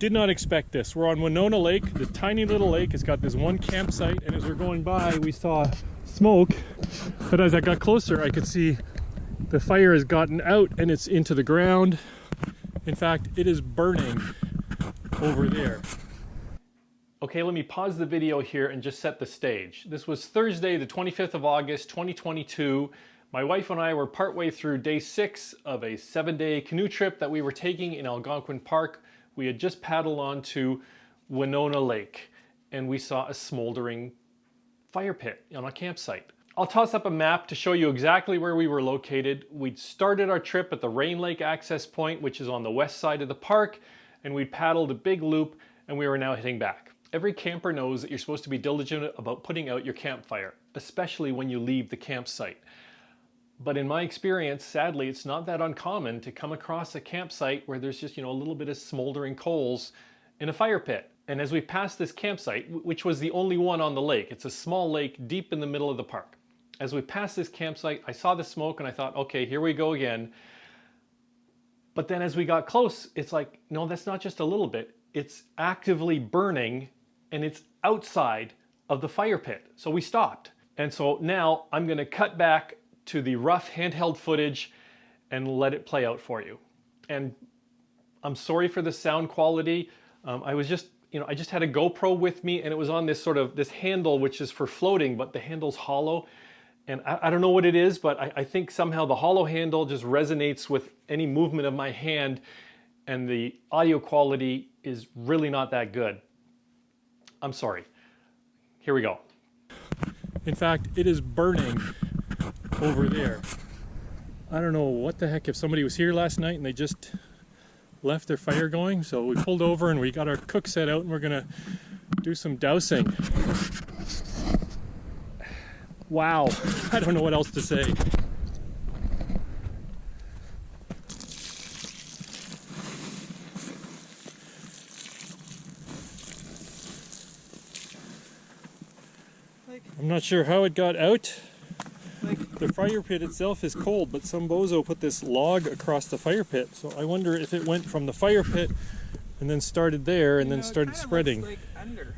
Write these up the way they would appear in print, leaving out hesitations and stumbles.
did not expect this. We're on Wenona Lake, this tiny little lake. It's got this one campsite, and as we're going by, we saw smoke. But as I got closer, I could see the fire has gotten out and it's into the ground. In fact, it is burning over there. Okay, let me pause the video here and just set the stage. This was Thursday, the 25th of August, 2022. My wife and I were partway through day 6 of a 7-day canoe trip that we were taking in Algonquin Park. We had just paddled onto Wenona Lake and we saw a smoldering fire pit on a campsite. I'll toss up a map to show you exactly where we were located. We'd started our trip at the Rain Lake access point, which is on the west side of the park, and we'd paddled a big loop and we were now heading back. Every camper knows that you're supposed to be diligent about putting out your campfire, especially when you leave the campsite. But in my experience, sadly, it's not that uncommon to come across a campsite where there's just, a little bit of smoldering coals in a fire pit. And as we passed this campsite, which was the only one on the lake, it's a small lake deep in the middle of the park. As we passed this campsite, I saw the smoke and I thought, okay, here we go again. But then as we got close, it's like, no, that's not just a little bit. It's actively burning and it's outside of the fire pit. So we stopped. And so now I'm gonna cut back to the rough handheld footage and let it play out for you. And I'm sorry for the sound quality. I just had a GoPro with me and it was on this handle, which is for floating, but the handle's hollow. And I don't know what it is, but I think somehow the hollow handle just resonates with any movement of my hand and the audio quality is really not that good. I'm sorry. Here we go. In fact, it is burning over there. I don't know what the heck, if somebody was here last night and they just left their fire going. So we pulled over and we got our cook set out and we're gonna do some dousing. Wow, I don't know what else to say. I'm not sure how it got out. The fire pit itself is cold, but some bozo put this log across the fire pit. So I wonder if it went from the fire pit and then started there and then started spreading. Looks like under.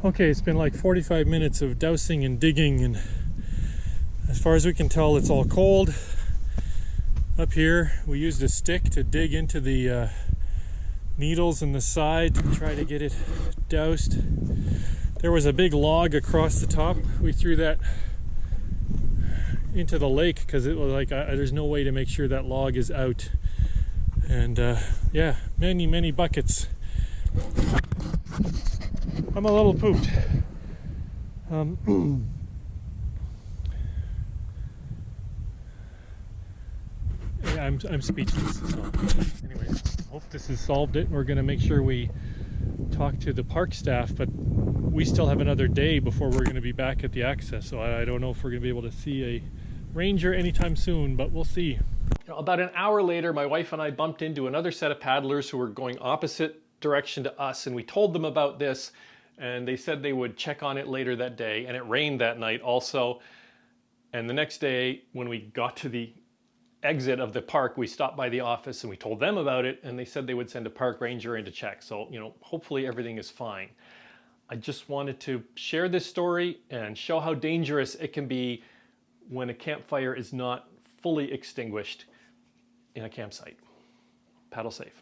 Okay, it's been like 45 minutes of dousing and digging, and as far as we can tell, it's all cold. Up here, we used a stick to dig into the needles in the side to try to get it doused. There was a big log across the top. We threw that into the lake because it was like there's no way to make sure that log is out. And yeah, many buckets. I'm a little pooped. Yeah, I'm speechless. So anyway, hope this has solved it. We're going to make sure we talk to the park staff, but we still have another day before we're going to be back at the access. So I don't know if we're going to be able to see a ranger anytime soon, but we'll see. About an hour later, my wife and I bumped into another set of paddlers who were going opposite direction to us, and we told them about this, and they said they would check on it later that day. And it rained that night also. And the next day, when we got to the exit of the park, we stopped by the office and we told them about it, and they said they would send a park ranger in to check. So, hopefully everything is fine. I just wanted to share this story and show how dangerous it can be when a campfire is not fully extinguished in a campsite. Paddle safe.